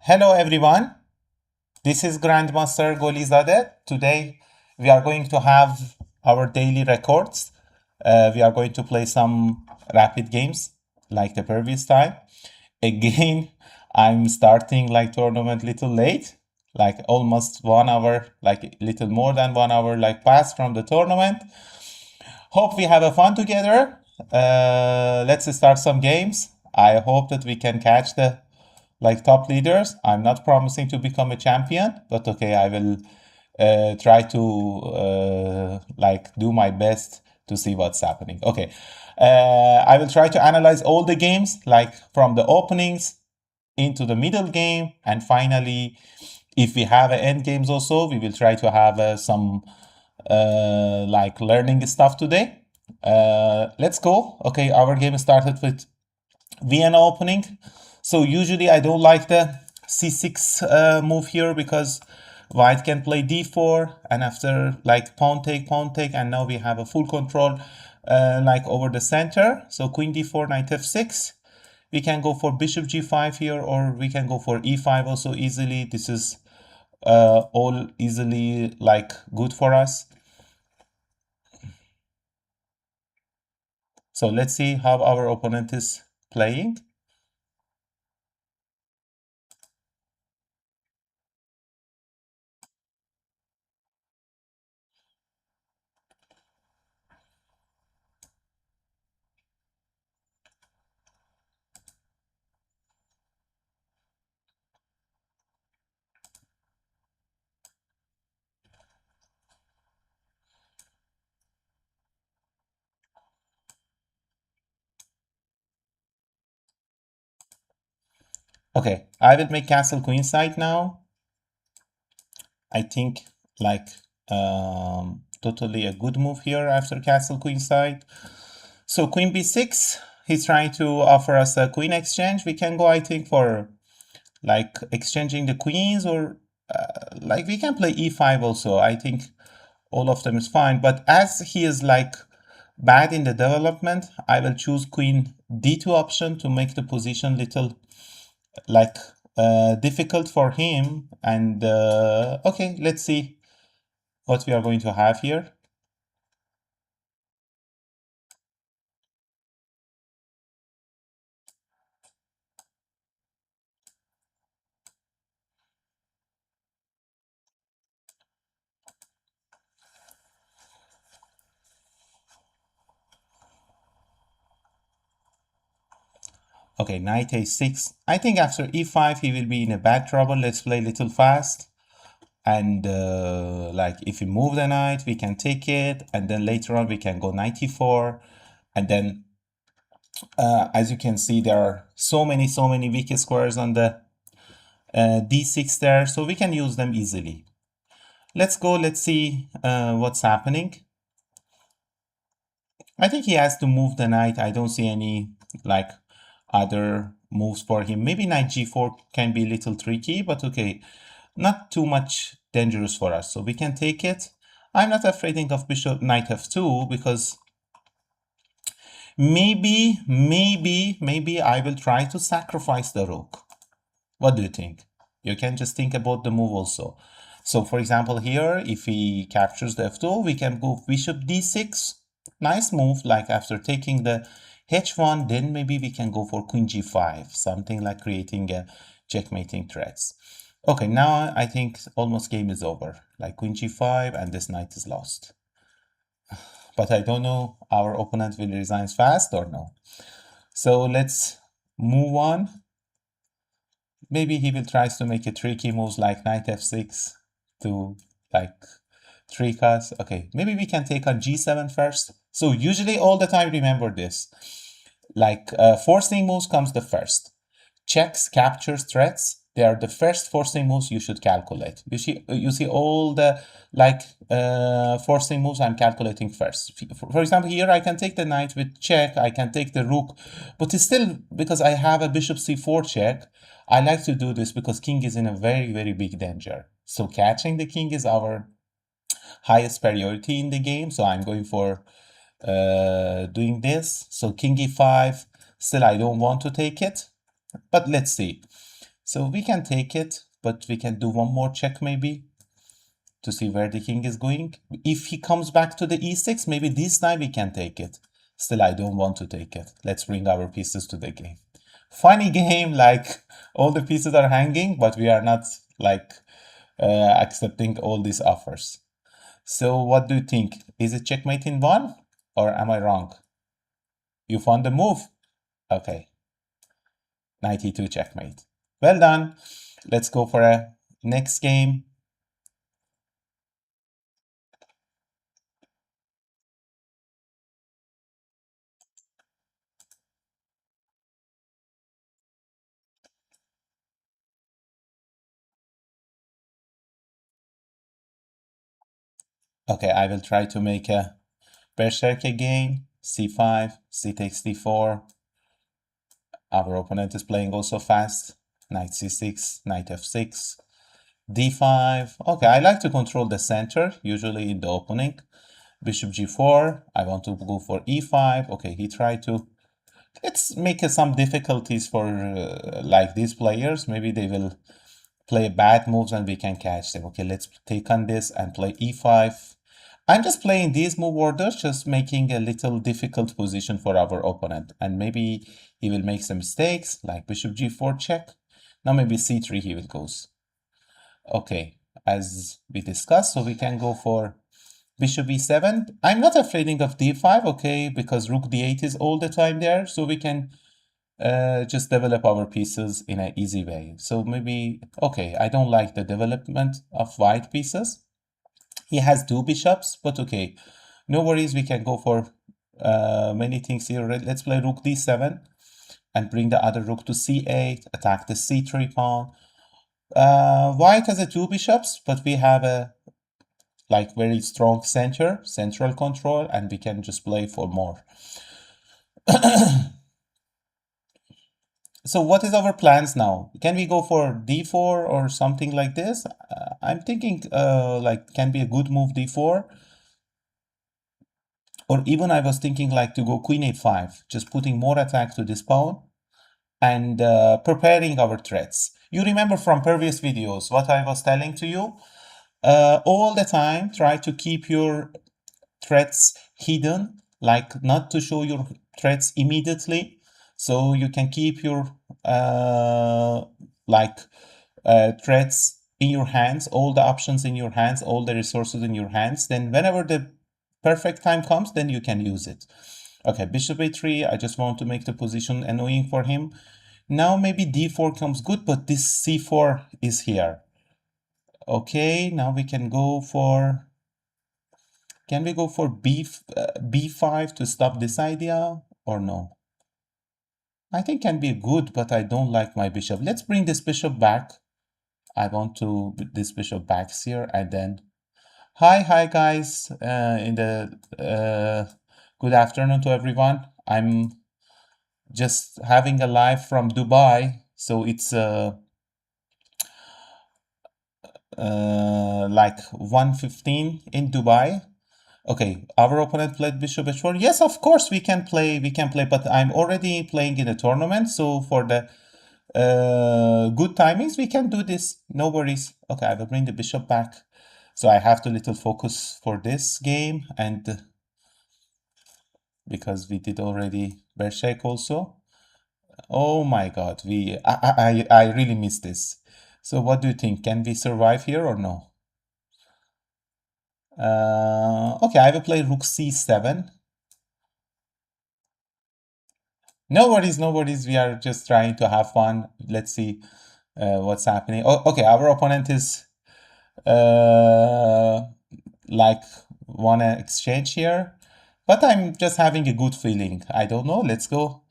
Hello everyone, this is Grandmaster Golizadeh. Today we are going to have our daily records. We are going to play some rapid games like the previous time. Again, I'm starting like tournament little late, like almost 1 hour, like little more than 1 hour like past from the tournament. Hope we have a fun together. Let's start some games. I hope that we can catch the like top leaders. I'm not promising to become a champion, but okay, I will try to like do my best to see what's happening. Okay, I will try to analyze all the games, like from the openings into the middle game, and finally, if we have end games also, we will try to have some like learning stuff today. Let's go. Okay, our game started with Vienna opening. So usually I don't like the c6 move here because white can play d4 and after like pawn take, and now we have a full control like over the center. So queen d4, knight f6. We can go for bishop g5 here, or we can go for e5 also easily. This is all easily like good for us. So let's see how our opponent is playing. Okay, I will make castle queenside now. I think like totally a good move here after castle queenside. So queen b6, he's trying to offer us a queen exchange. We can go, I think, for like exchanging the queens, or like we can play e5 also. I think all of them is fine. But as he is like bad in the development, I will choose queen d2 option to make the position little like difficult for him. And okay, let's see what we are going to have here. Okay, knight a6. I think after e5 he will be in a bad trouble. Let's play a little fast. And like if we move the knight, we can take it. And then later on we can go knight e4. And then as you can see, there are so many weak squares on the d6 there. So we can use them easily. Let's go, let's see what's happening. I think he has to move the knight. I don't see any like other moves for him. Maybe knight g4 can be a little tricky, but okay, not too much dangerous for us. So we can take it. I'm not afraid of bishop knight f2 because maybe I will try to sacrifice the rook. What do you think? You can just think about the move also. So for example, here, if he captures the f2, we can go bishop d6. Nice move, like after taking the h1, then maybe we can go for queen g5, something like creating a checkmating threats. Okay, now I think almost game is over, like queen g5, and this knight is lost. But I don't know our opponent will resign fast or no. So let's move on. Maybe he will try to make a tricky moves like knight f6 to like trick us. Okay, maybe we can take on g7 first. So usually all the time, remember this. Like forcing moves comes the first. Checks, captures, threats, they are the first forcing moves you should calculate. You see all the like forcing moves I'm calculating first. For example, here I can take the knight with check, I can take the rook, but it's still, because I have a bishop c4 check, I like to do this because king is in a very big danger. So catching the king is our highest priority in the game. So I'm going for doing this. So king e5, still I don't want to take it, but let's see. So we can take it, but we can do one more check maybe to see where the king is going. If he comes back to the e6, maybe this time we can take it. Still, I don't want to take it. Let's bring our pieces to the game. Funny game, like all the pieces are hanging, but we are not like accepting all these offers. So what do you think? Is it checkmate in one, or am I wrong? You found the move? Okay. Knight e2 checkmate. Well done. Let's go for a next game. Okay, I will try to make a berserk again. c5, c takes d4. Our opponent is playing also fast. Knight c6, knight f6, d5. Okay, I like to control the center, usually in the opening. Bishop g4. I want to go for e5. Okay, he tried to. Let's make some difficulties for like these players. Maybe they will play bad moves and we can catch them. Okay, let's take on this and play e5. I'm just playing these move orders, just making a little difficult position for our opponent. And maybe he will make some mistakes, like bishop g4 check. Now maybe c3 he will goes. Okay, as we discussed, so we can go for bishop e7. I'm not afraid of d5, okay, because rook d8 is all the time there, so we can just develop our pieces in an easy way. So maybe, okay, I don't like the development of white pieces. He has two bishops, but okay, no worries, we can go for many things here. Let's play rook d7 and bring the other rook to c8, attack the c3 pawn. White has a two bishops, but we have a like very strong central control, and we can just play for more. So what is our plans now? Can we go for d4 or something like this? I'm thinking like can be a good move d4. Or even I was thinking like to go queen a5, just putting more attack to this pawn and preparing our threats. You remember from previous videos what I was telling to you? All the time try to keep your threats hidden, like not to show your threats immediately, so you can keep your threats in your hands, all the options in your hands, all the resources in your hands. Then whenever the perfect time comes, then you can use it. Okay, bishop a3. I just want to make the position annoying for him. Now maybe d4 comes good, but this c4 is here. Okay, now we can go for. Can we go for b5 to stop this idea or no? I think can be good, but I don't like my bishop. Let's bring this bishop back. I want to this bishop back here and then. Hi guys. In the good afternoon to everyone. I'm just having a live from Dubai, so it's like 1:15 in Dubai. Okay, our opponent played bishop h4. Yes, of course we can play, but I'm already playing in a tournament, so for the good timings we can do this. No worries. Okay, I will bring the bishop back. So I have to little focus for this game, and because we did already berserk also. Oh my god, I really missed this. So what do you think? Can we survive here or no? Okay, I will play rook c7. No worries, no worries. We are just trying to have fun. Let's see what's happening. Oh, okay, our opponent is like wanna exchange here, but I'm just having a good feeling. I don't know. Let's go.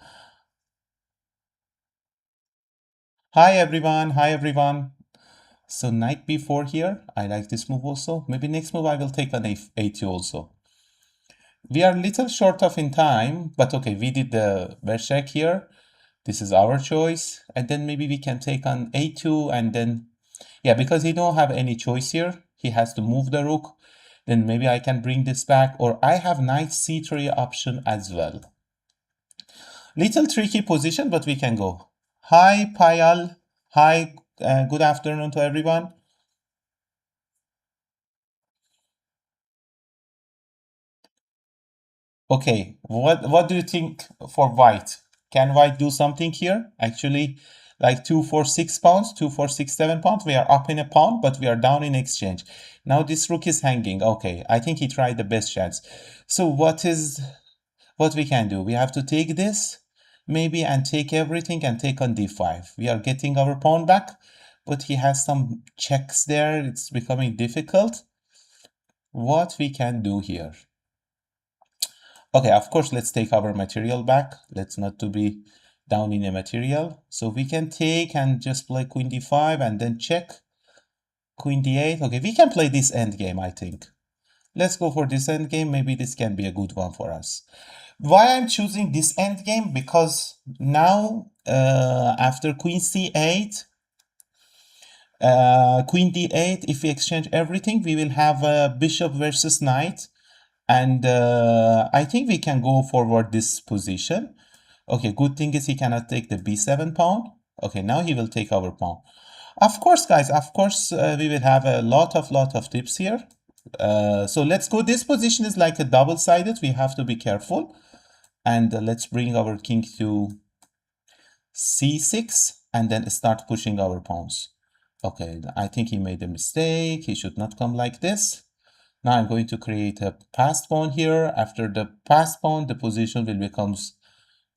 Hi everyone. Hi everyone. So knight b4 here. I like this move also. Maybe next move I will take an a2 also. We are a little short of in time, but okay, we did the berserk here. This is our choice. And then maybe we can take on a2 and then, yeah, because he don't have any choice here. He has to move the rook. Then maybe I can bring this back, or I have knight c3 option as well. Little tricky position, but we can go. Hi, Payal. Hi, good afternoon to everyone. Okay, what do you think for white? Can white do something here? Actually, like 2 for 6 pounds, 2 for 6, 7 pounds. We are up in a pound, but we are down in exchange. Now this rook is hanging. Okay, I think he tried the best chance. So what we can do? We have to take this maybe and take everything and take on d5. We are getting our pawn back, but he has some checks there. It's becoming difficult. What we can do here? Okay, of course, let's take our material back. Let's not to be down in a material. So we can take and just play queen d5 and then check queen d8. Okay, we can play this endgame, I think. Let's go for this endgame. Maybe this can be a good one for us. Why I'm choosing this endgame? Because now after queen c8, queen d8, if we exchange everything, we will have a bishop versus knight. And I think we can go forward this position. Okay, good thing is he cannot take the b7 pawn. Okay, now he will take our pawn. Of course, guys, of course, we will have a lot of tips here. So let's go. This position is like a double-sided. We have to be careful. And let's bring our king to c6 and then start pushing our pawns. Okay, I think he made a mistake. He should not come like this. Now I'm going to create a passed pawn here. After the passed pawn, the position will become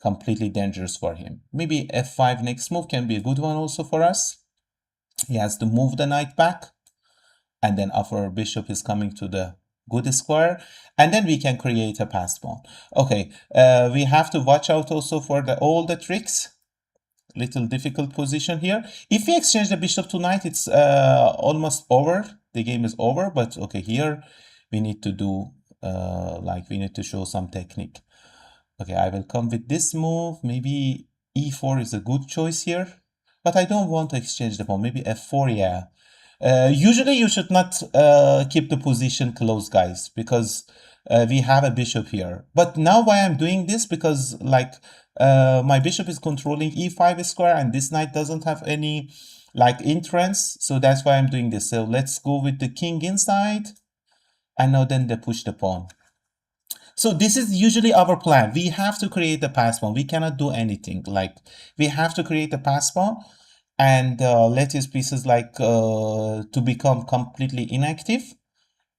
completely dangerous for him. Maybe f5 next move can be a good one also for us. He has to move the knight back. And then our bishop is coming to the good square. And then we can create a passed pawn. Okay, we have to watch out also for all the tricks. Little difficult position here. If we exchange the bishop to knight, it's almost over. The game is over. But okay, here we need to do we need to show some technique. Okay, I will come with this move. Maybe e4 is a good choice here. But I don't want to exchange the pawn. Maybe f4, yeah. Usually you should not keep the position close, guys, because we have a bishop here. But now why I'm doing this? Because like my bishop is controlling e5 square and this knight doesn't have any like entrance. So that's why I'm doing this. So let's go with the king inside. And now then they push the pawn. So this is usually our plan. We have to create a pass pawn. We cannot do anything. Like we have to create a pass pawn and let his pieces like to become completely inactive.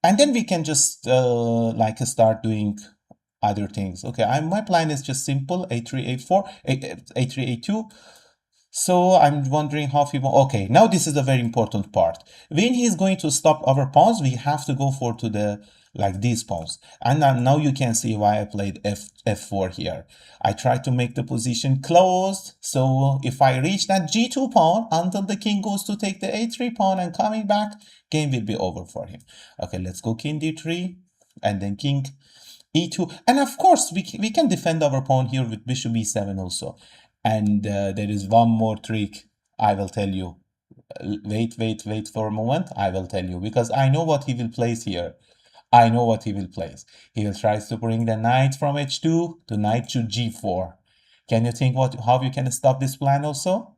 And then we can just like start doing other things. Okay, my plan is just simple, a3, a4, a3, a2. So I'm wondering how he will. Okay, now this is a very important part. When he's going to stop our pawns, we have to go for to the like these pawns. And now you can see why I played f4 here. I tried to make the position closed. So if I reach that g2 pawn until the king goes to take the a3 pawn and coming back, game will be over for him. Okay, let's go king d3 and then king e2. And of course, we can defend our pawn here with bishop e7 also. And there is one more trick I will tell you. Wait for a moment. I will tell you because I know what he will place here. I know what he will place. He will try to bring the knight from h2 to knight to g4. Can you think how you can stop this plan also?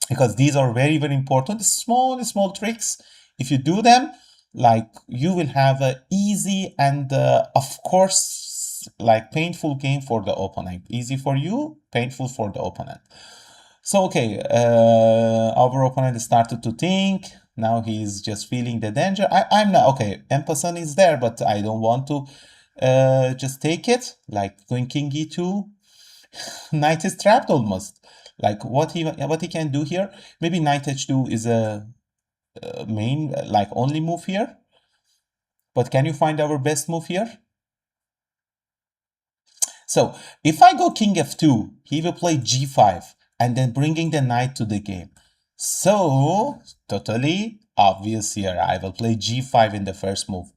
Because these are very important. Small tricks. If you do them, like you will have an easy and of course like painful game for the opponent. Easy for you, painful for the opponent. So okay, our opponent started to think. Now he's just feeling the danger. I'm not okay. En-Passant is there, but I don't want to just take it. Like going king e2, knight is trapped almost. Like what he can do here? Maybe knight h2 is a main like only move here. But can you find our best move here? So if I go king f2, he will play g5 and then bringing the knight to the game. So totally obvious here. I will play g5 in the first move.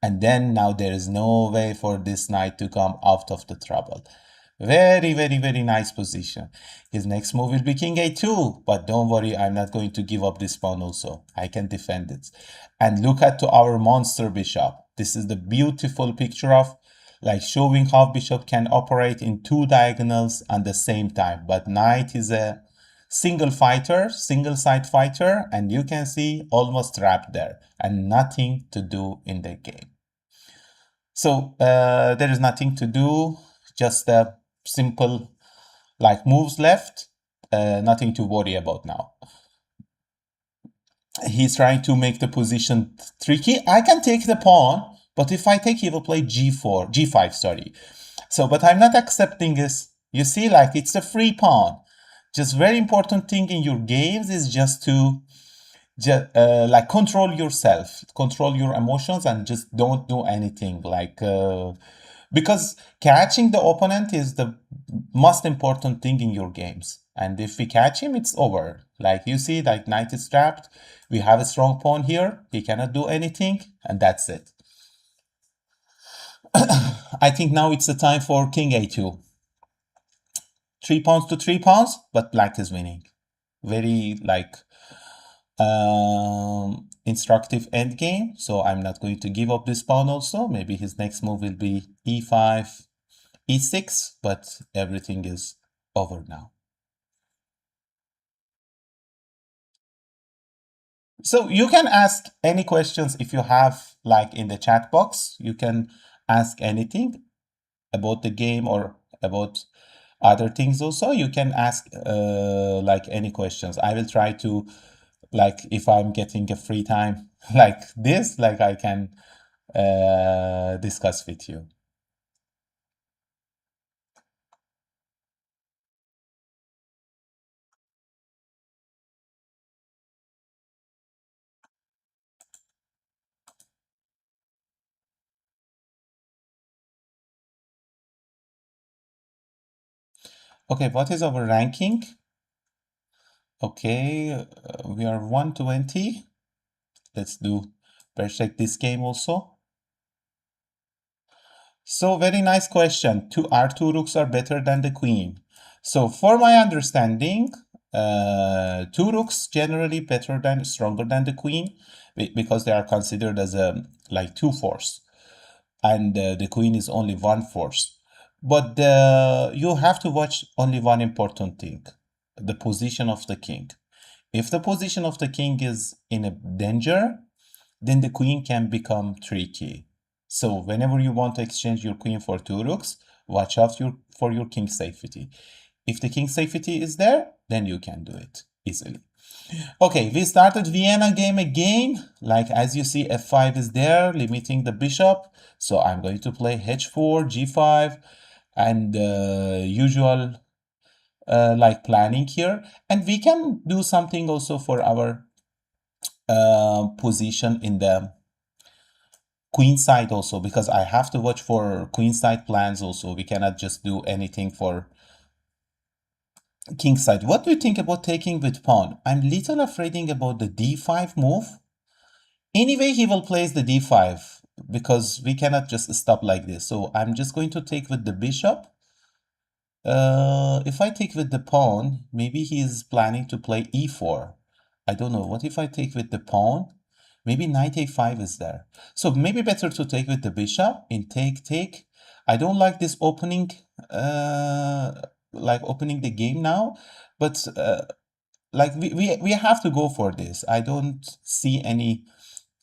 And then now there is no way for this knight to come out of the trouble. Very nice position. His next move will be king a2. But don't worry, I'm not going to give up this pawn also. I can defend it. And look at to our monster bishop. This is the beautiful picture of like showing how bishop can operate in two diagonals at the same time. But knight is a single fighter, single side fighter, and you can see almost trapped there and nothing to do in the game. So there is nothing to do, just a simple like moves left, nothing to worry about now. He's trying to make the position tricky. I can take the pawn, but if I take, he will play g5, sorry. So, but I'm not accepting this. You see, like it's a free pawn. Just very important thing in your games is just to like control yourself, control your emotions, and just don't do anything like because catching the opponent is the most important thing in your games. And if we catch him, it's over. Like you see, like knight is trapped. We have a strong pawn here. He cannot do anything, and that's it. I think now it's the time for king a2. 3 pawns to 3 pawns, but black is winning. Very like instructive endgame. So I'm not going to give up this pawn also. Maybe his next move will be e5, e6, but everything is over now. So you can ask any questions if you have, like in the chat box. You can ask anything about the game or about other things also. You can ask like any questions. I will try to, like if I'm getting a free time like this, like I can discuss with you. Okay, what is our ranking? Okay, we are 120. Let's check this game also. So very nice question. Our two rooks are better than the queen. So for my understanding, two rooks generally stronger than the queen because they are considered as a like 2 force, and the queen is only 1 force. But you have to watch only one important thing: the position of the king. If the position of the king is in a danger, then the queen can become tricky. So whenever you want to exchange your queen for 2 rooks, watch out for your king safety. If the king safety is there, then you can do it easily. Okay, we started Vienna game again. Like as you see, f5 is there, limiting the bishop. So I'm going to play h4, g5, and usual like planning here. And we can do something also for our position in the queen side also, because I have to watch for queen side plans also. We cannot just do anything for king side. What do you think about taking with pawn? I'm little afraid about the d5 move. Anyway, he will place the d5 because we cannot just stop like this. So I'm just going to take with the bishop. If I take with the pawn, maybe he is planning to play e4. I don't know. What if I take with the pawn? Maybe knight a5 is there. So maybe better to take with the bishop in take. I don't like this opening, like opening the game now, but like we have to go for this. I don't see any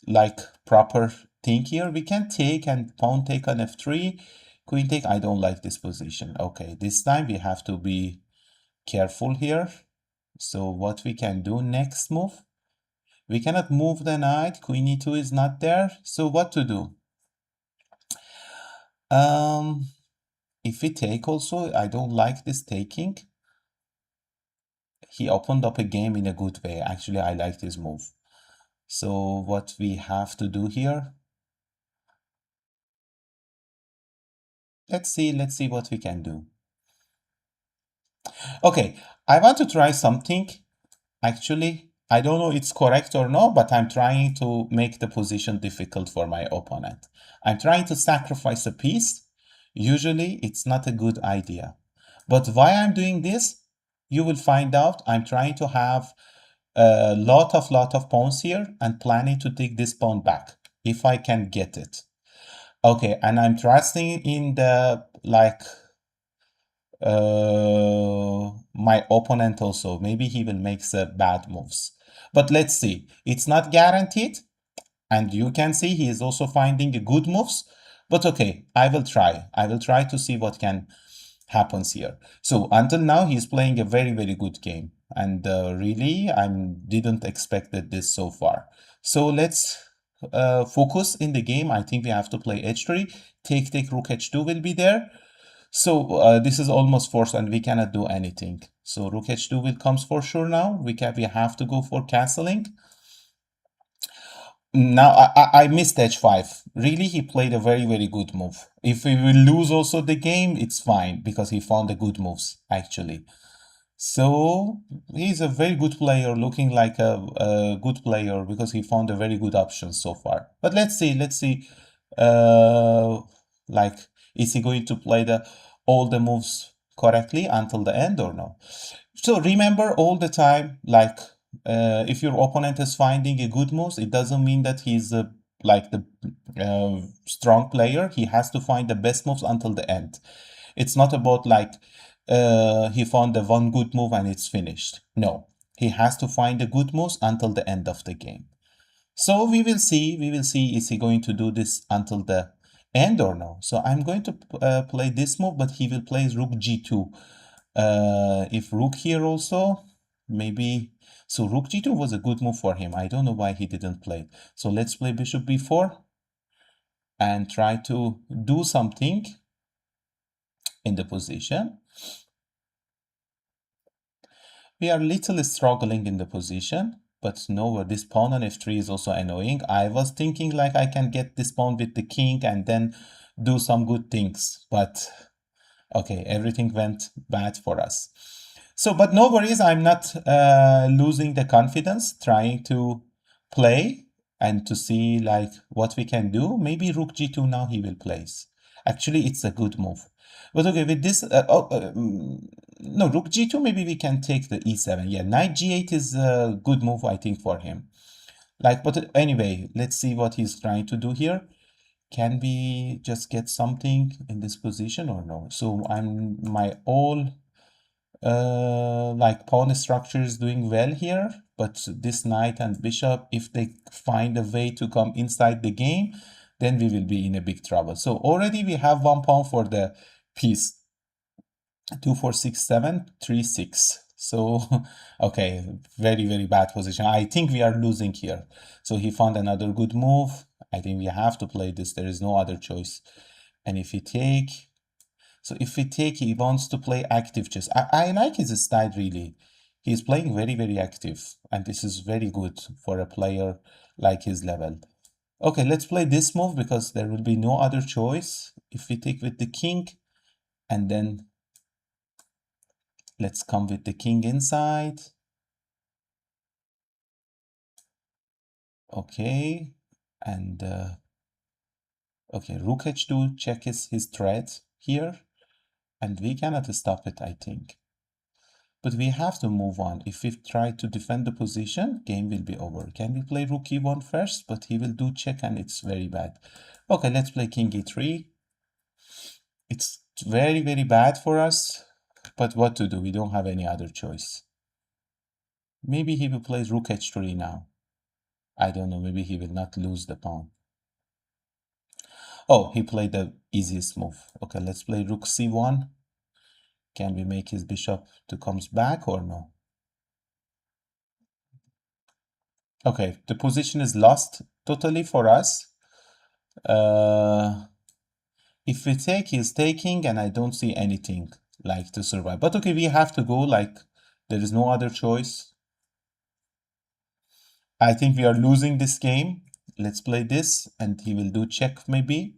like proper thing here. We can take and pawn take on f3, queen take. I don't like this position. Okay, this time we have to be careful here. So what we can do next move? We cannot move the knight. Queen e2 is not there. So what to do? If we take also, I don't like this taking. He opened up a game in a good way. Actually, I like this move. So what we have to do here? Let's see what we can do. Okay, I want to try something. Actually, I don't know it's correct or no, but I'm trying to make the position difficult for my opponent. I'm trying to sacrifice a piece. Usually, it's not a good idea. But why I'm doing this, you will find out. I'm trying to have a lot of pawns here and planning to take this pawn back if I can get it. Okay, and I'm trusting in the like my opponent also. Maybe he will make the bad moves. But let's see. It's not guaranteed. And you can see he is also finding good moves. But okay, I will try. I will try to see what can happens here. So until now, he's playing a very, very good game. And really, I didn't expect this so far. So let's focus in the game. I think we have to play h3. Take rook h2 will be there. So this is almost forced and we cannot do anything. So rook h2 will comes for sure now. We have to go for castling. Now I missed h5. Really, he played a very, very good move. If we will lose also the game, it's fine because he found the good moves actually. So he's a very good player, looking like a good player because he found a very good option so far. But let's see. Like, is he going to play all the moves correctly until the end or no? So remember all the time, like, if your opponent is finding a good moves, it doesn't mean that he's like the strong player. He has to find the best moves until the end. It's not about like he found the one good move and it's finished. No, he has to find the good moves until the end of the game. So we will see. Is he going to do this until the end or no? So I'm going to play this move, but he will play rook g2. If rook here also, maybe. So rook g2 was a good move for him. I don't know why he didn't play. So let's play bishop b4 and try to do something in the position. We are little struggling in the position, but no, this pawn on f3 is also annoying. I was thinking like I can get this pawn with the king and then do some good things, but okay, everything went bad for us. So, but no worries, I'm not losing the confidence, trying to play and to see like what we can do. Maybe rook g2 now he will place. Actually, it's a good move. But okay, with this, no, rook g2, maybe we can take the e7. Yeah, knight g8 is a good move, I think, for him. Like, but anyway, let's see what he's trying to do here. Can we just get something in this position or no? So my all like pawn structure is doing well here, but this knight and bishop, if they find a way to come inside the game, then we will be in a big trouble. So already we have 1 pawn for the piece. 2 4 6 7 3 6. So okay, very, very bad position. I think we are losing here. So he found another good move. I think we have to play this. There is no other choice. And if we take, so if we take, he wants to play active chess. I like his style really. He's playing very, very active, and this is very good for a player like his level. Okay, let's play this move because there will be no other choice. If we take with the king, and then let's come with the king inside. Okay, and okay, rook h2 check his threat here, and we cannot stop it, I think. But we have to move on. If we try to defend the position, game will be over. Can we play rook e1 first? But he will do check and it's very bad. Okay, let's play king e3. It's very, very bad for us. But what to do? We don't have any other choice. Maybe he will play rook h3 now. I don't know. Maybe he will not lose the pawn. Oh, he played the easiest move. Okay, let's play rook c1. Can we make his bishop to comes back or no? Okay, the position is lost totally for us. If we take, he's taking, and I don't see anything like to survive. But okay, we have to go, like, there is no other choice. I think we are losing this game. Let's play this, and he will do check maybe.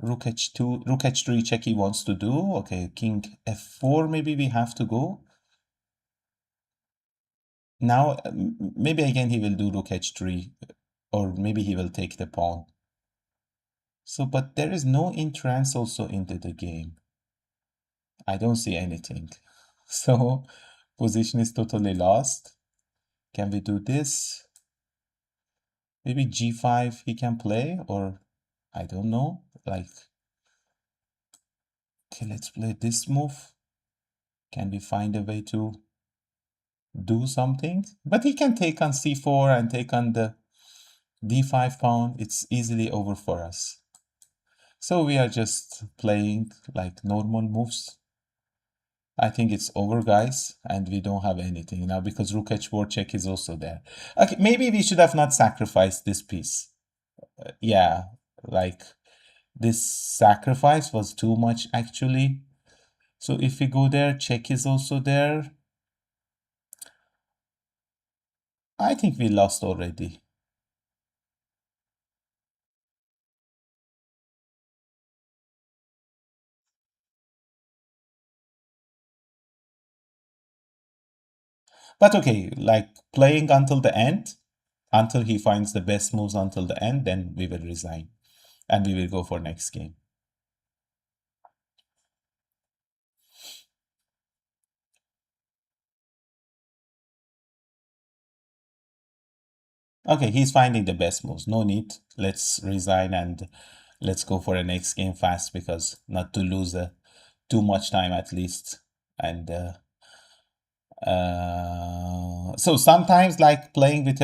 Rook h2, rook h3 check he wants to do. Okay, king f4 maybe we have to go. Now, maybe again he will do rook h3, or maybe he will take the pawn. So, but there is no entrance also into the game. I don't see anything. So, position is totally lost. Can we do this? Maybe g5 he can play, or I don't know. Like, okay, let's play this move. Can we find a way to do something? But he can take on c4 and take on the d5 pawn. It's easily over for us. So we are just playing like normal moves. I think it's over, guys, and we don't have anything now because rook h4 check is also there. Okay, maybe we should have not sacrificed this piece. Yeah, like this sacrifice was too much actually. So if we go there, check is also there. I think we lost already. But okay, like playing until the end, until he finds the best moves until the end, then we will resign and we will go for next game. Okay, he's finding the best moves. No need. Let's resign and let's go for the next game fast because not to lose too much time at least. And so sometimes like playing with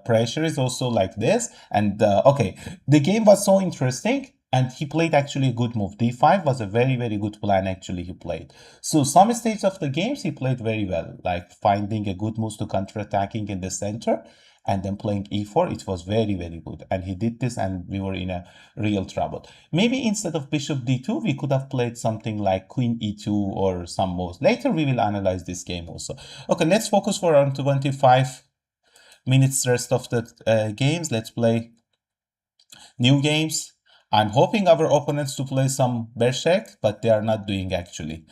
pressure is also like this. And okay, the game was so interesting. And he played actually a good move. D5 was a very, very good plan actually he played. So some stages of the games he played very well, like finding a good move to counter-attacking in the center and then playing e4. It was very, very good. And he did this and we were in a real trouble. Maybe instead of bishop d2, we could have played something like queen e2 or some moves. Later we will analyze this game also. Okay, let's focus for around 25 minutes rest of the games. Let's play new games. I'm hoping our opponents to play some Berserk, but they are not doing actually.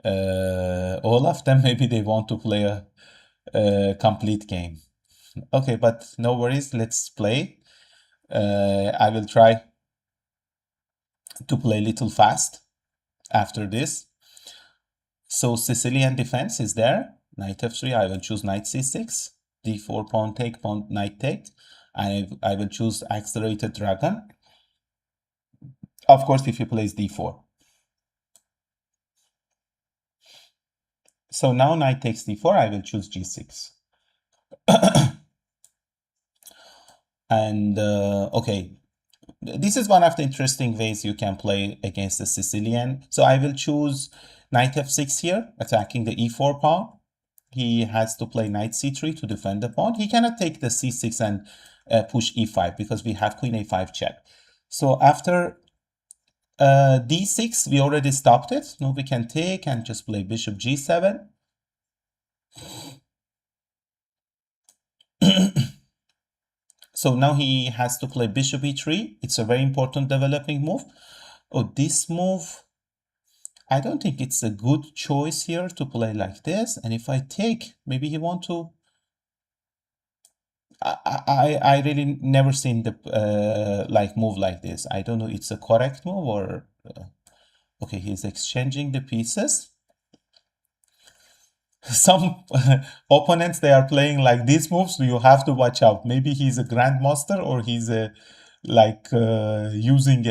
All of them, maybe they want to play a complete game. Okay, but no worries, let's play. I will try to play a little fast after this. So Sicilian defense is there. Knight f3, I will choose knight c6. d4, pawn take, pawn, knight take. I will choose accelerated dragon. Of course, if he plays d4. So now knight takes d4, I will choose g6. And okay, this is one of the interesting ways you can play against the Sicilian. So I will choose knight f6 here, attacking the e4 pawn. He has to play knight c3 to defend the pawn. He cannot take the c6 and push e5 because we have queen a5 check. So after d6, we already stopped it. Now we can take and just play bishop g7. So now he has to play bishop e3. It's a very important developing move. Oh, this move, I don't think it's a good choice here to play like this. And if I take, maybe he want to... I really never seen the like move like this. I don't know it's a correct move or... okay, he's exchanging the pieces. Some opponents, they are playing like these moves, so you have to watch out. Maybe he's a grandmaster or he's using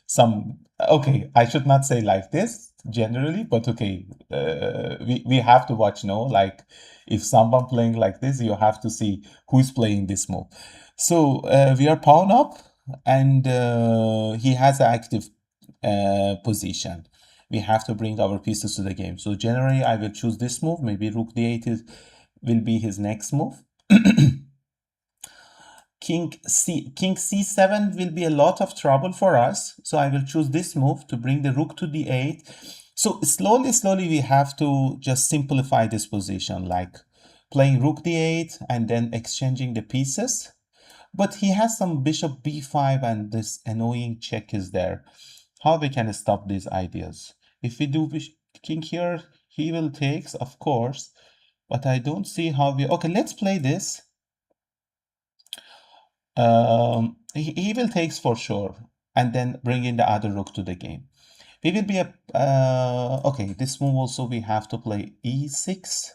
some... okay, I should not say like this generally, but okay, we have to watch, no? Like if someone playing like this, you have to see who's playing this move. So we are pawn up and he has an active position. We have to bring our pieces to the game. So generally, I will choose this move. Maybe rook d8 will be his next move. King c7 will be a lot of trouble for us. So I will choose this move to bring the rook to d8. So slowly, we have to just simplify this position, like playing rook d8 and then exchanging the pieces. But he has some bishop b5 and this annoying check is there. How we can stop these ideas? If we do king here, he will take, of course, but I don't see how we... okay, let's play this. He will take for sure, and then bring in the other rook to the game. We will be a... okay, this move also we have to play e6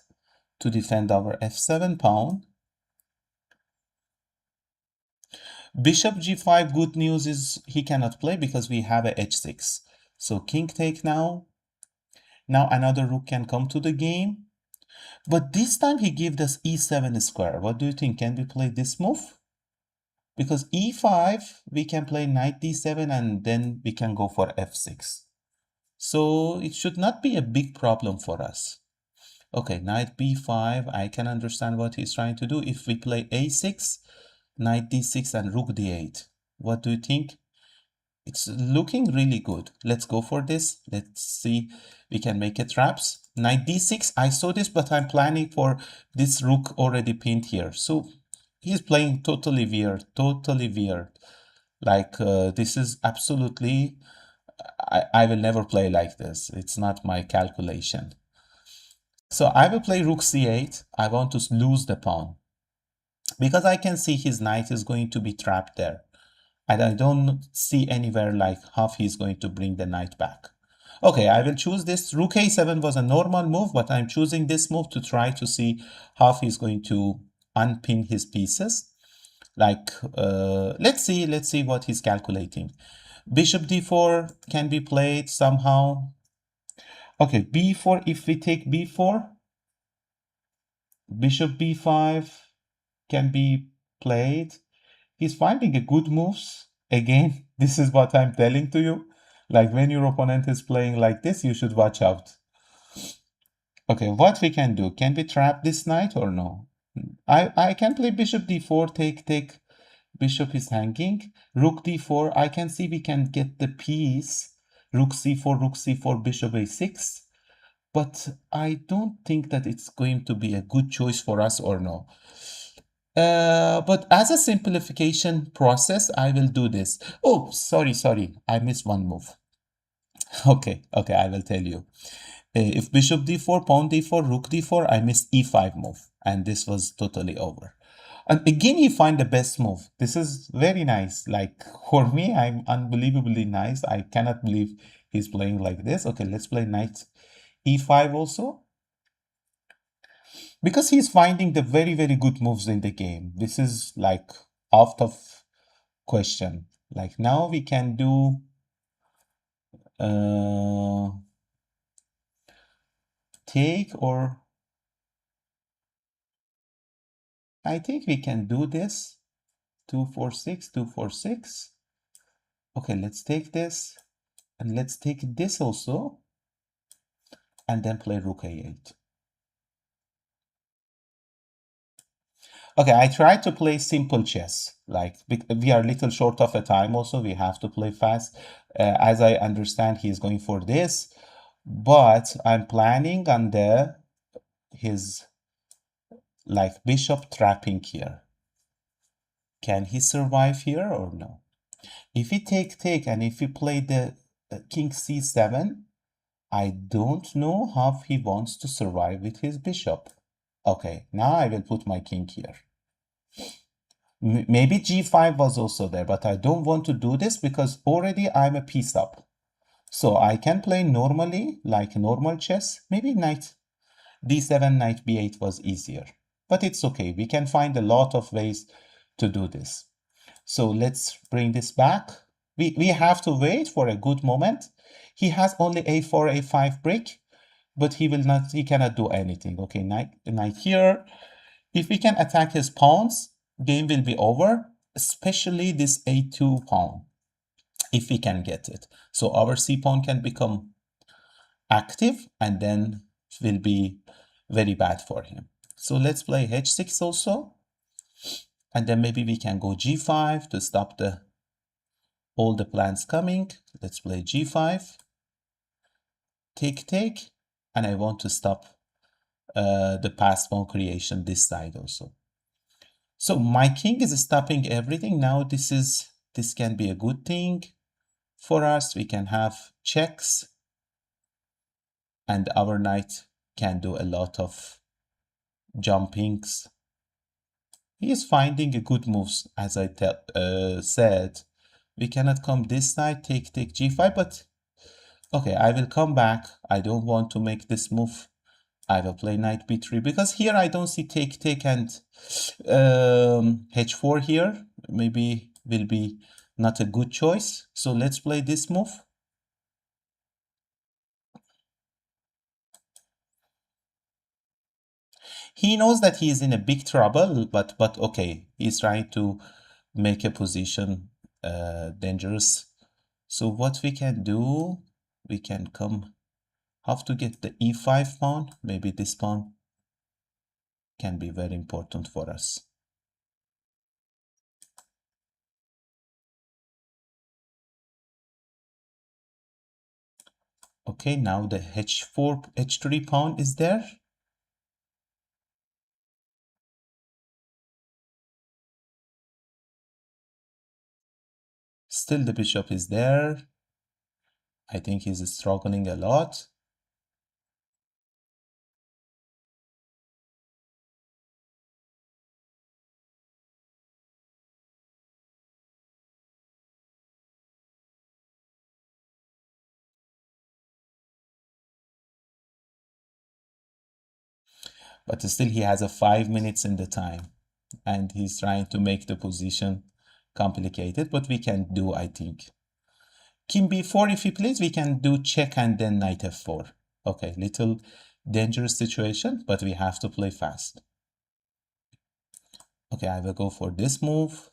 to defend our f7 pawn. Bishop g5, good news is he cannot play because we have a h6. So king take now. Now another rook can come to the game. But this time he gave us e7 square. What do you think? Can we play this move? Because e5, we can play knight d7 and then we can go for f6. So it should not be a big problem for us. Okay, knight b5, I can understand what he's trying to do. If we play a6, knight d6 and rook d8, what do you think? It's looking really good. Let's go for this. Let's see, we can make it traps. Knight d6, I saw this, but I'm planning for this rook already pinned here. So he's playing totally weird, totally weird. Like this is absolutely, I will never play like this. It's not my calculation. So I will play rook c8. I want to lose the pawn because I can see his knight is going to be trapped there. And I don't see anywhere like how he's going to bring the knight back. Okay, I will choose this. Rook a7 was a normal move, but I'm choosing this move to try to see how he's going to unpin his pieces. Like, let's see what he's calculating. Bishop d4 can be played somehow. Okay, b4, if we take b4, bishop b5 can be played. He's finding a good moves. Again, this is what I'm telling to you. Like when your opponent is playing like this, you should watch out. Okay, what we can do? Can we trap this knight or no? I can play bishop d4, take, bishop is hanging. Rook d4, I can see we can get the piece. Rook c4, bishop a6. But I don't think that it's going to be a good choice for us or no. But as a simplification process, I will do this. Oh, sorry, I missed one move. Okay, I will tell you. If bishop d4, pawn d4, rook d4, I missed e5 move, and this was totally over. And again, you find the best move. This is very nice. Like for me, I'm unbelievably nice. I cannot believe he's playing like this. Okay, let's play knight e5 also. Because he's finding the very, very good moves in the game. This is like out of question. Like now we can do take, or I think we can do this. 2-4-6, 2-4-6. Okay, let's take this and let's take this also and then play rook a8. Okay, I try to play simple chess. Like we are a little short of a time also. We have to play fast. As I understand, he's going for this, but I'm planning on his like bishop trapping here. Can he survive here or no? If he take and if he play the king c7, I don't know how he wants to survive with his bishop. Okay, now I will put my king here. Maybe g5 was also there, but I don't want to do this because already I'm a piece up. So I can play normally, like normal chess. Maybe knight d7, knight b8 was easier. But it's okay. We can find a lot of ways to do this. So let's bring this back. We have to wait for a good moment. He has only a4, a5 break, but he cannot do anything. Okay, knight here. If we can attack his pawns, game will be over, especially this a2 pawn, if we can get it. So our c pawn can become active and then it will be very bad for him. So let's play h6 also. And then maybe we can go g5 to stop all the plans coming. Let's play g5. Take. And I want to stop the passed pawn creation this side also. So my king is stopping everything. Now this can be a good thing for us. We can have checks. And our knight can do a lot of jumpings. He is finding a good moves, as I said. We cannot come this side, take g5, but okay, I will come back. I don't want to make this move. I will play knight b3 because here I don't see take and h4 here. Maybe will be not a good choice. So let's play this move. He knows that he is in a big trouble, but okay, he's trying to make a position dangerous. So what we can do, we can come, have to get the e5 pawn. Maybe this pawn can be very important for us. Okay, now the h4, h3 pawn is there. Still the bishop is there. I think he's struggling a lot. But still he has a 5 minutes in the time, and he's trying to make the position complicated, but we can do, I think. King b4, if he plays, we can do check and then knight f4. Okay, little dangerous situation, but we have to play fast. Okay, I will go for this move.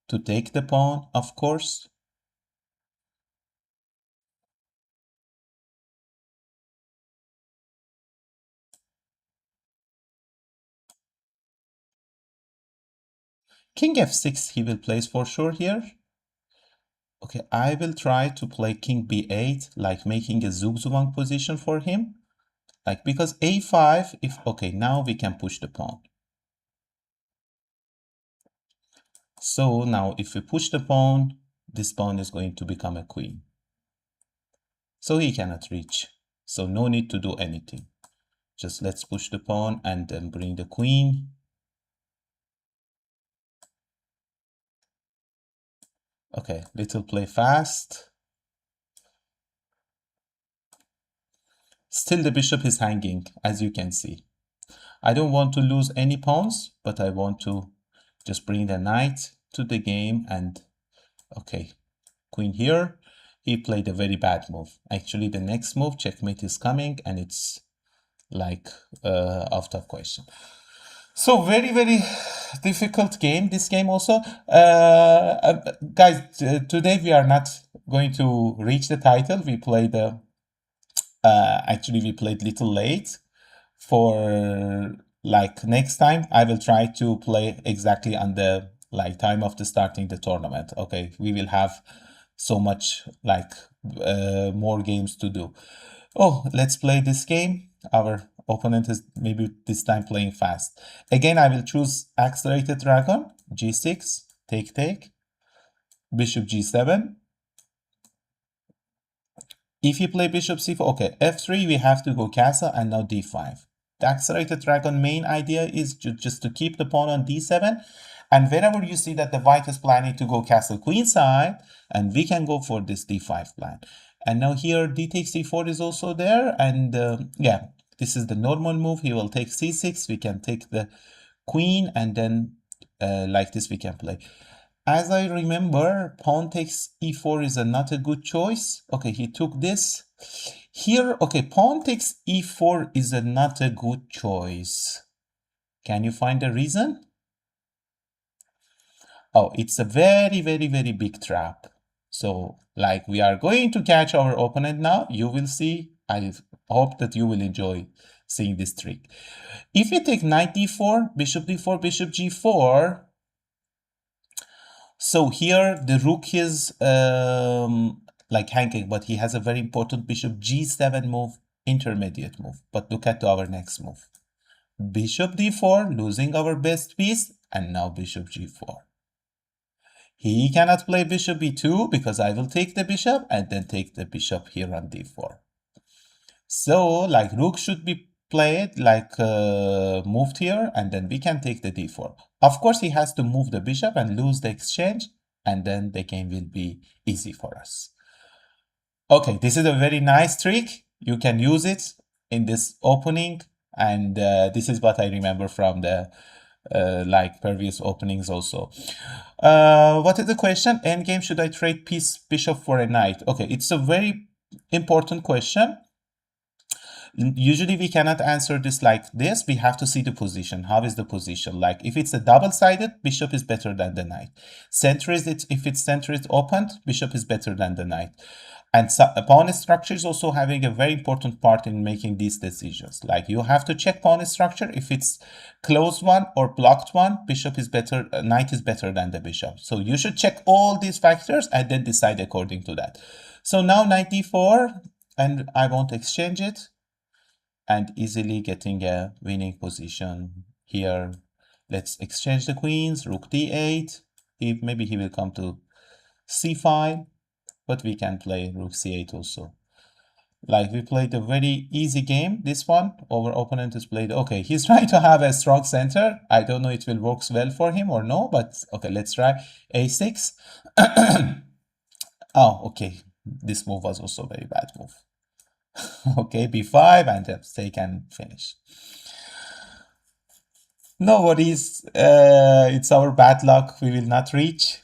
To take the pawn, of course. King f6 he will place for sure here. Okay, I will try to play king b8, like making a zugzwang position for him. Like, because a5, if, okay, now we can push the pawn. So now if we push the pawn, this pawn is going to become a queen. So he cannot reach. So no need to do anything. Just let's push the pawn and then bring the queen. Okay, little play fast. Still the bishop is hanging, as you can see. I don't want to lose any pawns, but I want to just bring the knight to the game. And okay, queen here. He played a very bad move. Actually, the next move, checkmate, is coming, and it's like out of question. So very, very difficult game. This game also, guys. Today we are not going to reach the title. We played actually we played little late. For like next time, I will try to play exactly on the like time of the starting the tournament. Okay, we will have so much like more games to do. Oh, let's play this game. Our opponent is maybe this time playing fast. Again, I will choose accelerated dragon, g6, take, bishop g7. If you play bishop c4, okay, f3, we have to go castle, and now d5. The accelerated dragon main idea is just to keep the pawn on d7, and whenever you see that the white is planning to go castle queenside, and we can go for this d5 plan. And now here d takes c4 is also there, and yeah, this is the normal move. He will take c6, we can take the queen, and then like this we can play. As I remember, pawn takes e4 is not a good choice. Okay, he took this. Here, okay, pawn takes e4 is not a good choice. Can you find a reason? Oh, it's a very, very, very big trap. So, like, we are going to catch our opponent now. You will see. I hope that you will enjoy seeing this trick. If you take knight d4, bishop d4, bishop g4, so here the rook is like hanging, but he has a very important bishop g7 move, intermediate move. But look at our next move. Bishop d4, losing our best piece, and now bishop g4. He cannot play bishop b2 because I will take the bishop and then take the bishop here on d4. So like rook should be played like moved here, and then we can take the d4. Of course, he has to move the bishop and lose the exchange, and then the game will be easy for us. Okay, this is a very nice trick. You can use it in this opening And this is what I remember from the like previous openings also. What is the question? Endgame, should I trade piece bishop for a knight? Okay, it's a very important question. Usually we cannot answer this like this. We have to see the position. How is the position? Like if it's a double-sided, bishop is better than the knight. Center is it, if it's center is opened, bishop is better than the knight. And so, pawn structure is also having a very important part in making these decisions. Like you have to check pawn structure. If it's closed one or blocked one, bishop is better, knight is better than the bishop. So you should check all these factors and then decide according to that. So now knight d4, and I want to exchange it, and easily getting a winning position here. Let's exchange the queens, rook d8. Maybe he will come to c5. But we can play rook c8 also. Like we played a very easy game, this one. Our opponent has played, okay, he's trying to have a strong center. I don't know it will work well for him or no, but okay, let's try a6. Oh, okay, this move was also a very bad move. Okay, b5 and just take and finish. No worries, it's our bad luck. We will not reach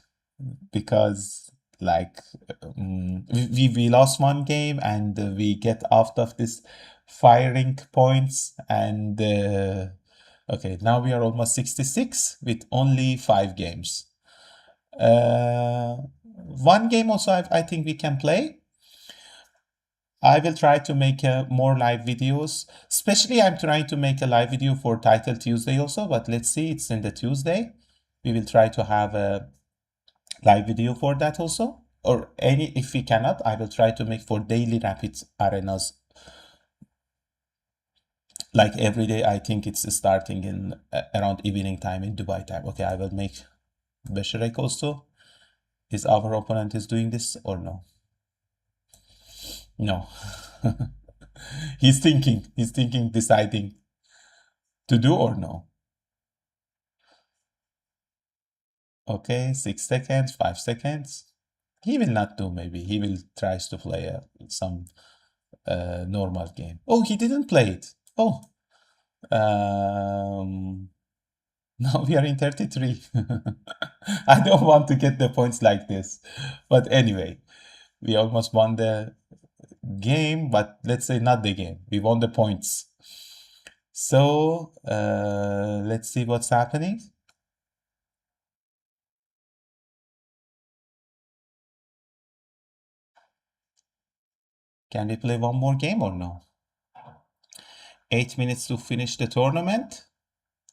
because like we lost one game and we get out of this firing points, and okay, now we are almost 66 with only 5 games. One game also I think we can play. I will try to make more live videos, especially I'm trying to make a live video for Title Tuesday also, but let's see, it's in the Tuesday. We will try to have a live video for that also, or any, if we cannot, I will try to make for daily rapid arenas, like every day. I think it's starting in around evening time in Dubai time. Okay, I will make Besherek also. Is our opponent is doing this or no? No. He's thinking, deciding to do or no. Okay, 6 seconds, 5 seconds. He will not do, maybe he will tries to play some normal game. Oh, he didn't play it. Oh, now we are in 33. I don't want to get the points like this, but anyway, we almost won the game, but let's say not the game, we won the points. So let's see what's happening. Can we play one more game or no? 8 minutes to finish the tournament.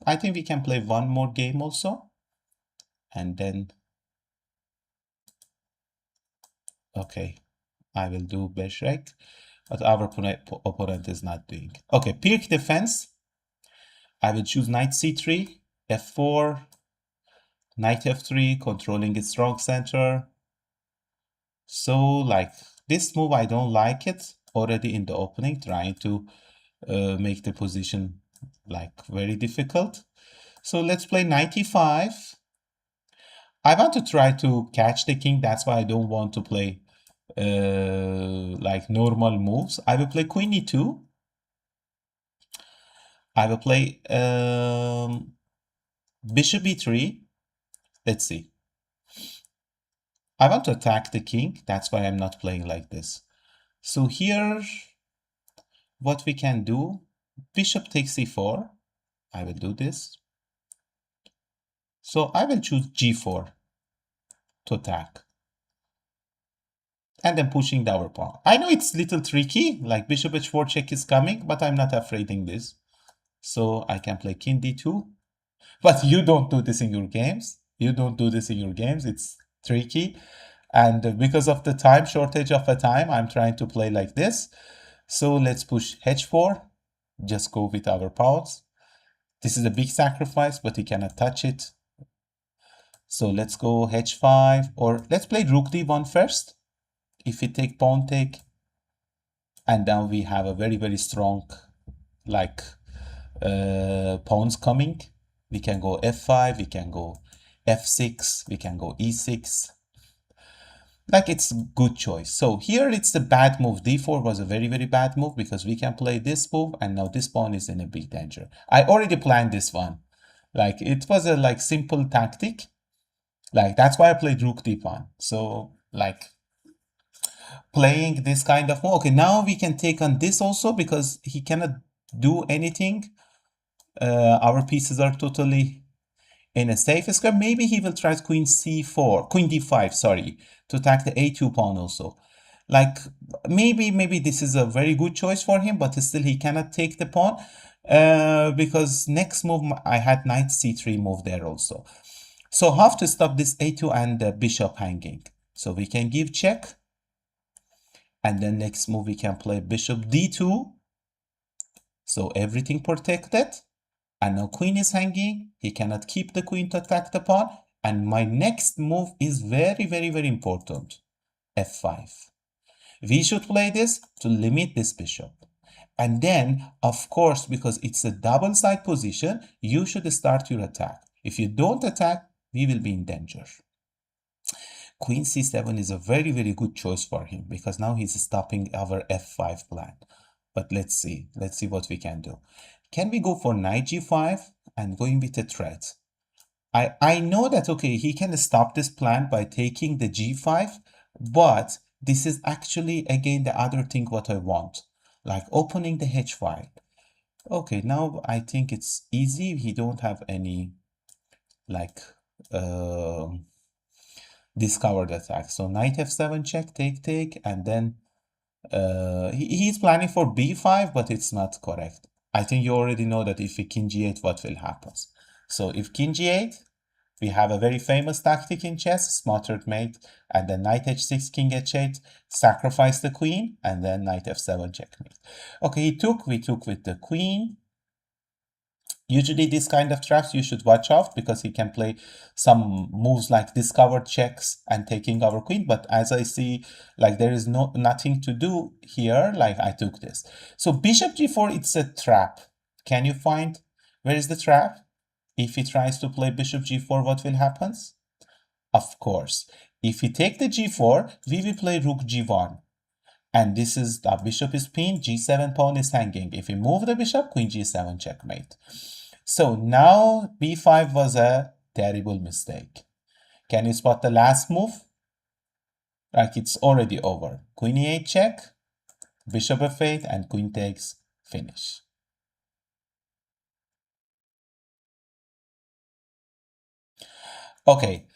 I think we can play one more game also. And then, okay, I will do Beshrek, but our opponent is not doing. Okay, Pirk defense. I will choose knight c3, f4, knight f3, controlling its strong center. So like this move, I don't like it already in the opening, trying to make the position like very difficult. So let's play 95. I want to try to catch the king. That's why I don't want to play like normal moves. I will play queen e2. I will play bishop e3. Let's see. I want to attack the king. That's why I'm not playing like this. So here, what we can do, bishop takes c4. I will do this. So I will choose g4 to attack. And then pushing the our pawn. I know it's a little tricky, like bishop h4 check is coming, but I'm not afraid in this. So I can play king d2. But you don't do this in your games. You don't do this in your games. It's tricky. And because of the time, shortage of a time, I'm trying to play like this. So let's push h4. Just go with our pawns. This is a big sacrifice, but he cannot touch it. So let's go h5, or let's play rook d1 first. If we take pawn take, and then we have a very, very strong like pawns coming. We can go f5, we can go f6, we can go e6. like it's good choice. So here it's the bad move. D4 was a very, very bad move because we can play this move and now this pawn is in a big danger. I already planned this one. Like it was a like simple tactic. Like that's why I played rook d pawn. So like playing this kind of move. Okay, now we can take on this also because he cannot do anything. Our pieces are totally in a safe square. Maybe he will try queen c4, queen d5, sorry, to attack the a2 pawn also. Like maybe this is a very good choice for him, but still he cannot take the pawn because next move I had knight c3 move there also. So how to stop this a2 and the bishop hanging? So we can give check, and then next move we can play bishop d2. So everything protected. And now queen is hanging. He cannot keep the queen to attack the pawn. And my next move is very, very, very important. f5. We should play this to limit this bishop. And then, of course, because it's a double side position, you should start your attack. If you don't attack, we will be in danger. Queen c7 is a very, very good choice for him because now he's stopping our f5 plan. But let's see what we can do. Can we go for knight g5 and going with a threat? I know that, okay, he can stop this plan by taking the g5, but this is actually, again, the other thing what I want, like opening the h5. Okay, now I think it's easy. He don't have any, like, discovered attack. So knight f7 check, take, and then he's planning for b5, but it's not correct. I think you already know that if we king g8, what will happen. So if king g8, we have a very famous tactic in chess, smarter mate, and then knight h6, king h8, sacrifice the queen, and then knight f7 checkmate. Okay, we took with the queen. Usually this kind of traps you should watch out because he can play some moves like discovered checks and taking our queen. But as I see, like there is nothing to do here, like I took this. So bishop g4, it's a trap. Can you find where is the trap? If he tries to play bishop g4, what will happen? Of course, if he take the g4, we will play rook g1. And this is the bishop is pinned, g7 pawn is hanging. If we move the bishop, queen g7 checkmate. So now b5 was a terrible mistake. Can you spot the last move? Like it's already over. Queen e8 check, bishop f8, and queen takes, finish. Okay,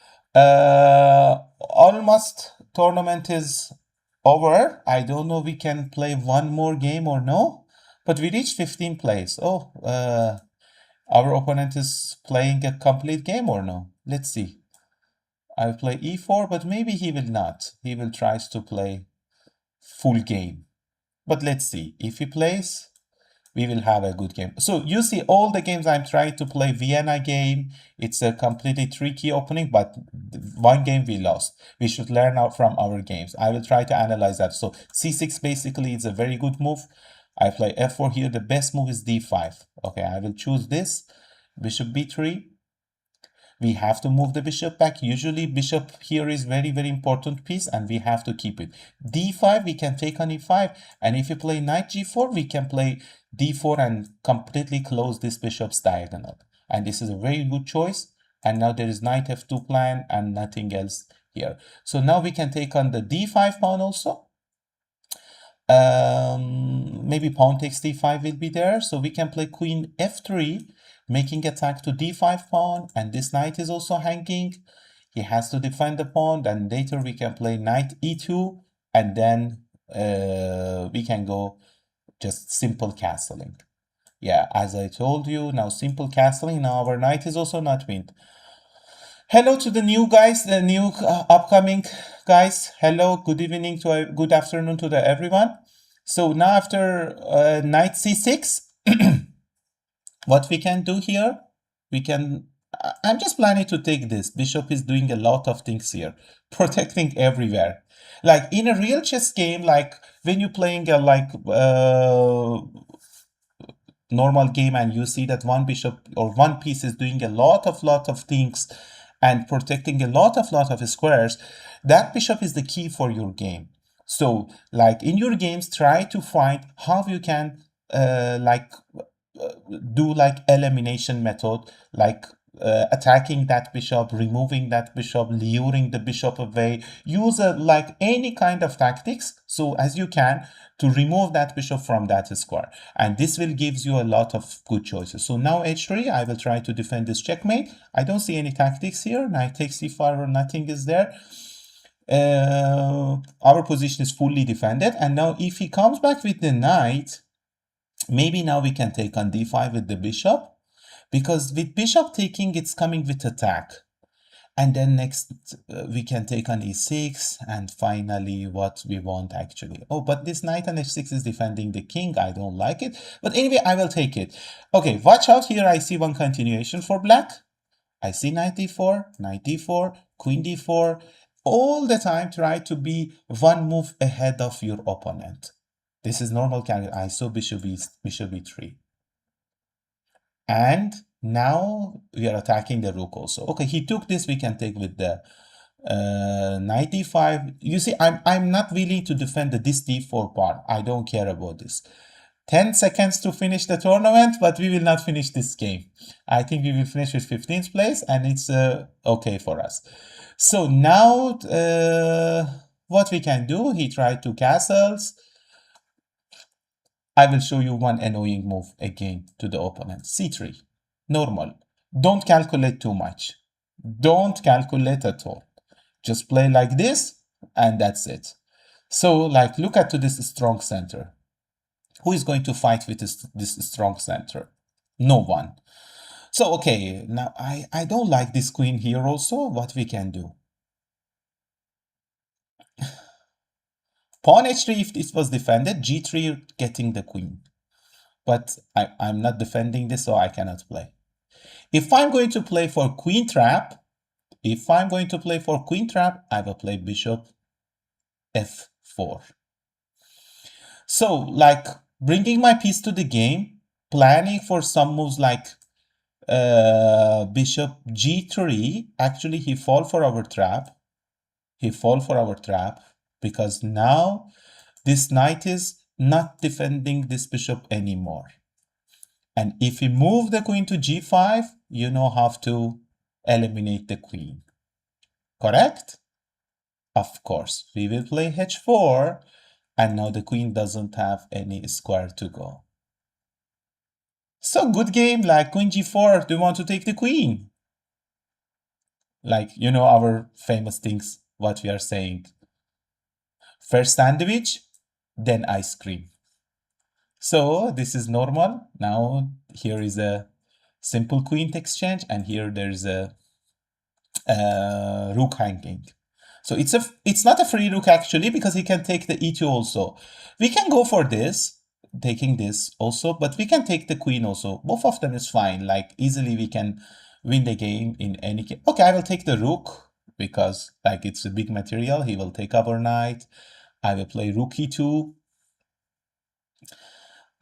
almost tournament is over. I don't know we can play one more game or no, but we reached 15 plays. Oh, our opponent is playing a complete game or no? Let's see. I'll play e4, but maybe he will not. He will try to play full game. But let's see. If he plays, we will have a good game. So you see all the games I'm trying to play Vienna game. It's a completely tricky opening, but one game we lost. We should learn out from our games. I will try to analyze that. So c6 basically is a very good move. I play f4 here. The best move is d5. Okay, I will choose this. Bishop b3. We have to move the bishop back. Usually bishop here is very, very important piece and we have to keep it. d5, we can take on e5. And if you play knight g4, we can play d4 and completely close this bishop's diagonal. And this is a very good choice. And now there is knight f2 plan and nothing else here. So now we can take on the d5 pawn also. Maybe pawn takes d5 will be there. So we can play queen f3, making attack to d5 pawn, and this knight is also hanging. He has to defend the pawn. Then later we can play knight e2, and then we can go just simple castling. Yeah, as I told you, now simple castling. Now our knight is also not pinned. Hello to the new guys, the new upcoming guys. Hello, good evening to good afternoon to everyone. So now after knight c6, what we can do here, I'm just planning to take this. Bishop is doing a lot of things here, protecting everywhere. Like in a real chess game, like when you're playing a normal game and you see that one bishop or one piece is doing a lot of things and protecting a lot of squares, that bishop is the key for your game. So like in your games, try to find how you can do like elimination method, like attacking that bishop, removing that bishop, luring the bishop away. Use like any kind of tactics so as you can to remove that bishop from that square, and this will gives you a lot of good choices. So now h3, I will try to defend this checkmate. I don't see any tactics here. Knight takes c5 or nothing is there. Our position is fully defended, and now if he comes back with the knight, maybe now we can take on d5 with the bishop, because with bishop taking, it's coming with attack. And then next we can take on e6, and finally what we want actually. Oh, but this knight on h6 is defending the king. I don't like it. But anyway, I will take it. Okay, watch out here. I see one continuation for black. I see knight d4, knight d4, queen d4. All the time try to be one move ahead of your opponent. This is normal calculation. I saw bishop e3. And now we are attacking the rook also. Okay, he took this. We can take with the knight d5. You see, I'm not willing to defend this d4 part. I don't care about this. 10 seconds to finish the tournament, but we will not finish this game. I think we will finish with 15th place, and it's okay for us. So now what we can do, he tried two castles. I will show you one annoying move again to the opponent. c3, normal. Don't calculate too much. Don't calculate at all. Just play like this, and that's it. So like, look at to this strong center. Who is going to fight with this strong center? No one. So, okay, now I don't like this queen here also. What we can do? Pawn h3, if this was defended, g3 getting the queen. But I'm not defending this, so I cannot play. If I'm going to play for queen trap, I will play bishop f4. So, like, bringing my piece to the game, planning for some moves like bishop g3. Actually, he fall for our trap. Because now this knight is not defending this bishop anymore. And if we move the queen to g5, you know how to eliminate the queen. Correct? Of course, we will play h4, and now the queen doesn't have any square to go. So good game, like queen g4, do you want to take the queen? Like, you know, our famous things, what we are saying. First sandwich, then ice cream. So this is normal. Now here is a simple queen exchange, and here there's a rook hanging. So it's not a free rook actually, because he can take the e2 also. We can go for this, taking this also, but we can take the queen also. Both of them is fine. Like, easily we can win the game in any case. Okay, I will take the rook because like it's a big material. He will take our knight. I will play rook e2.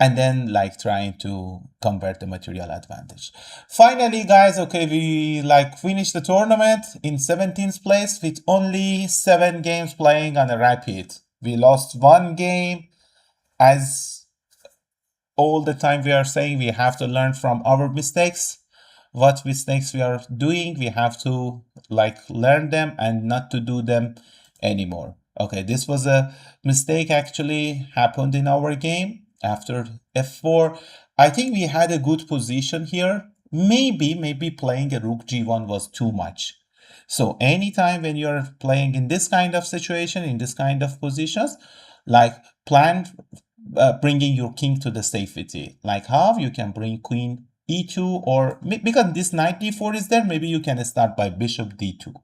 And then like trying to convert the material advantage. Finally, guys, okay, we like finished the tournament in 17th place with only 7 games playing on a rapid. We lost 1 game. As all the time we are saying, we have to learn from our mistakes. What mistakes we are doing, we have to like learn them and not to do them anymore. Okay, this was a mistake actually happened in our game. After f4, I think we had a good position here. Maybe playing a rook g1 was too much. So anytime when you're playing in this kind of situation, in this kind of positions, like plan bringing your king to the safety. Like how you can bring queen e2, or because this knight d4 is there, maybe you can start by bishop d2.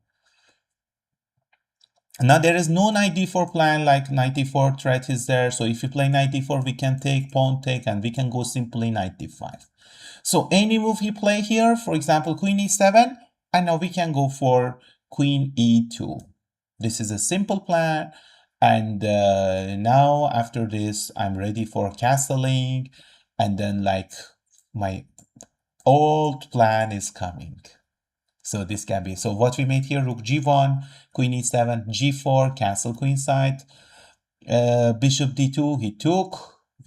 Now there is no knight d4 plan, like knight d4 threat is there. So if you play knight d4, we can take, pawn take, and we can go simply knight d5. So any move he play here, for example, queen e7, and now we can go for queen e2. This is a simple plan. And now after this, I'm ready for castling. And then like my old plan is coming. So this can be, so what we made here, rook g1, queen e7, g4, cancel queenside, bishop d2, we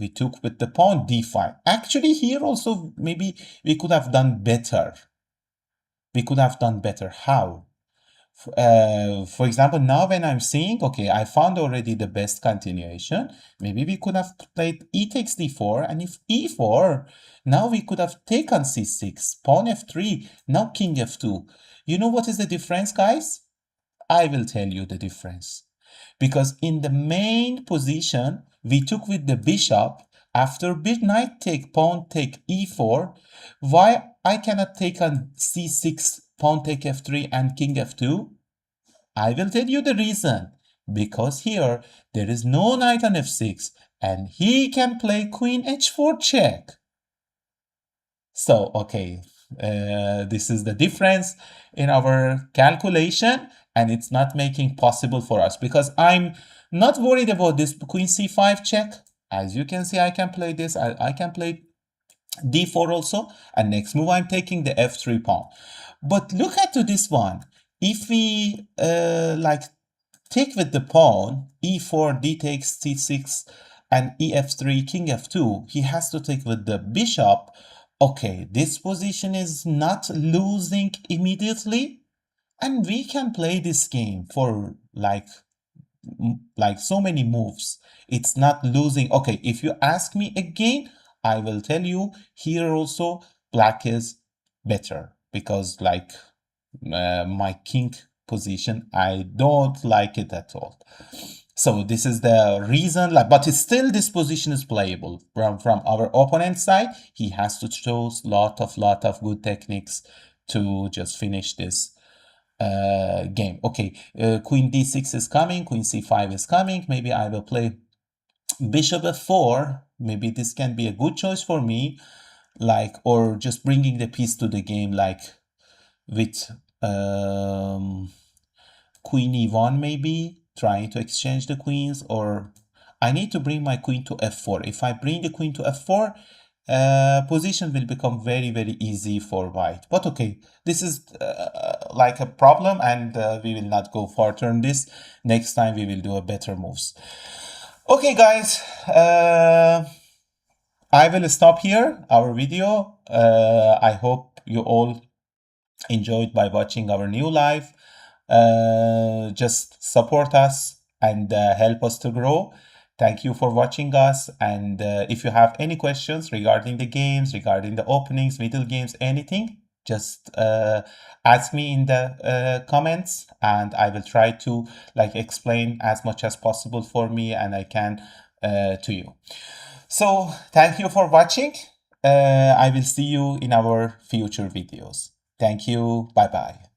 took with the pawn, d5. Actually here also maybe we could have done better. How? For example, now when I'm seeing, okay, I found already the best continuation. Maybe we could have played e takes d4, and if e4, now we could have taken c6, pawn f3, now king f2. You know what is the difference, guys? I will tell you the difference. Because in the main position, we took with the bishop, after knight take, pawn take e4, why I cannot take on c6, pawn take f3, and king f2? I will tell you the reason. Because here, there is no knight on f6, and he can play queen h4 check. So, okay, this is the difference in our calculation, and it's not making possible for us because I'm not worried about this queen c5 check. As you can see, I can play this. I can play d4 also, and next move I'm taking the f3 pawn. But look at to this one. If we like take with the pawn, e4, d takes c6, and ef3, king f2, he has to take with the bishop. Okay, this position is not losing immediately, and we can play this game for like so many moves. It's not losing. Okay, if you ask me again, I will tell you here also black is better because like my king position, I don't like it at all. So this is the reason, like, but still this position is playable from our opponent's side. He has to show lot of good techniques to just finish this game. Okay, queen d6 is coming, queen c5 is coming. Maybe I will play bishop f4. Maybe this can be a good choice for me, like, or just bringing the piece to the game, like with queen e1, maybe trying to exchange the queens, or I need to bring my queen to f4. If I bring the queen to f4, position will become very easy for white. But okay, this is like a problem, and we will not go further on this. Next time we will do a better moves. Okay, guys, I will stop here our video. I hope you all enjoyed by watching our new live. Just support us and help us to grow. Thank you for watching us, and if you have any questions regarding the games, regarding the openings, middle games, anything, just ask me in the comments, and I will try to like explain as much as possible for me and I can to you. So thank you for watching. I will see you in our future videos. Thank you. Bye bye.